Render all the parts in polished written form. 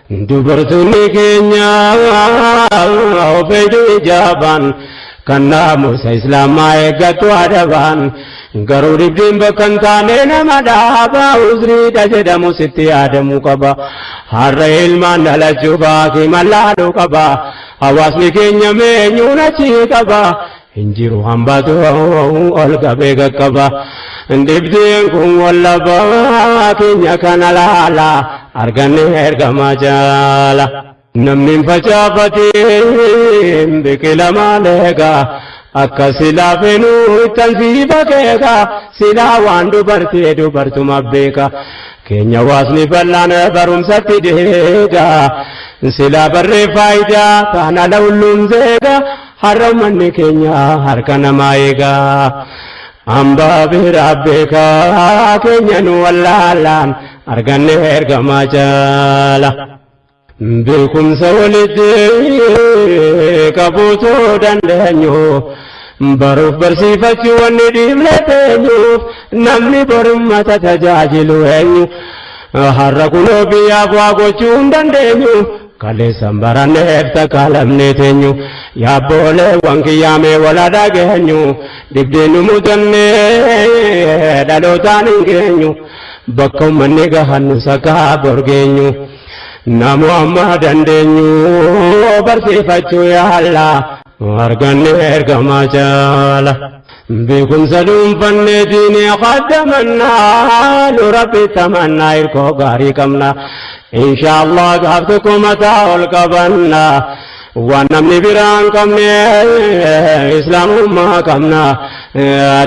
dubartoonni keenya ofeedu ijaaban kan naamusa islaamaa eeggatu adabaan garuu dibdiin bakka hin taane nama dhaabaa uzriidha jedhamu sitti yaadamuu qaba har'a ilmaan dhalachuu baakii mallaaluu qaba hawaasni keenya meenyuun achii qaba hinjiru hambatu ol qabee qaqqaba dibdiin kun wallabaa keenya kana laala arganne ergamaa jaala namni facaafatiin biqila maaleegaa akka silaa feenuu tansiiba keeka silaa waan dubartee dubartuma beeka keenya waasni bal'aan barumsatti deega silaa barree faayidaa kana lawulluun zeega har'a manni keenya harka namaa eegaa hambaa biraa beekaa keenya nu wallaalaan arganne ergamaa jaala beekumsa walitti qabuutoo dandeenyu baruuf barsiifachuu wanni dhiiblee teenyuuf namni borummata tajaajilu eenyu har'a kunoo biyyaaf waa gochuu hin dandeenyu kaleessan baranneef takaalamnee teenyu yaabboolee wankiyyaamee wala dhageenyu dibdeennu mudannee dhalootaan hin geenyu bakka ummanni gahannu sakaa borgeenyu namu amma dandeenyu barsiifachuu yaalla arganne ergamaa jaala beekumsa dhuunfannee diinee qaddamannaa nu rabbi tamannaa hirkoo gaarii qabna inshaallah gaaf tokko mataa ol qabanna waan namni biraan qabne islaamummaa qabna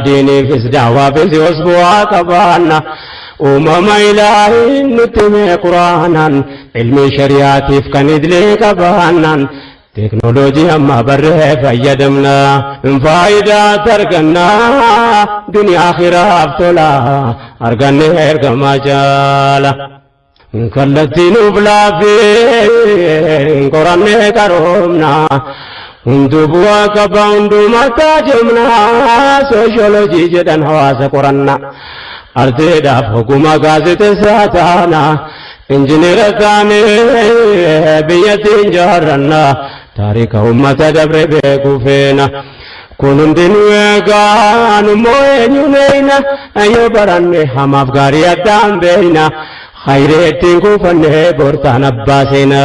diiniifis daawaafis os bu'aa qabaanna uumama ilaahi nutti mee quraanan ilmi shari'aatiif kan idilee qabaannan teknooloojii amma barree fayyadamna faayidaa argannaa duniyaa akhiraaf tola arganne ergamaa jaala kallattii nuuf laaffee qorannee qaroomna hunduu bu'aa qaba hundumataa jemna sooshoolojii jedhan hawaasa qoranna arteedhaaf hoguma gaazexeessaa taana injineera taane biyyattiin jaarranna taarika ummata dabre beekuu feena kun hundinuu eegaa nummoo eenyuneeyna yoo baranne hamaaf gaarii addaan beeyna khayreettiin kuufannee bortaan abbaa seena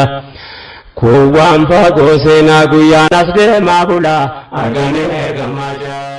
kun waan fagoo seenaa guyyaan as deemaa bula arganee ergamaa jaa